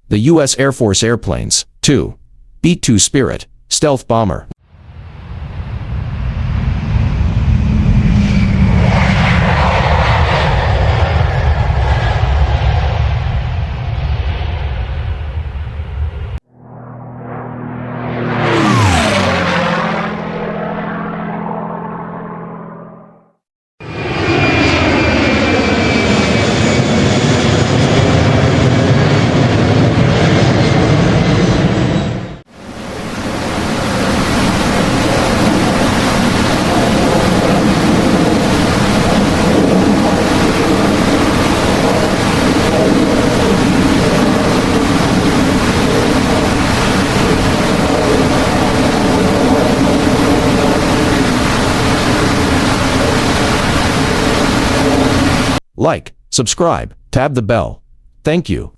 The U.S. Air Force airplanes. 2. B-2 Spirit, stealth bomber. Like, subscribe, tab the bell. Thank you.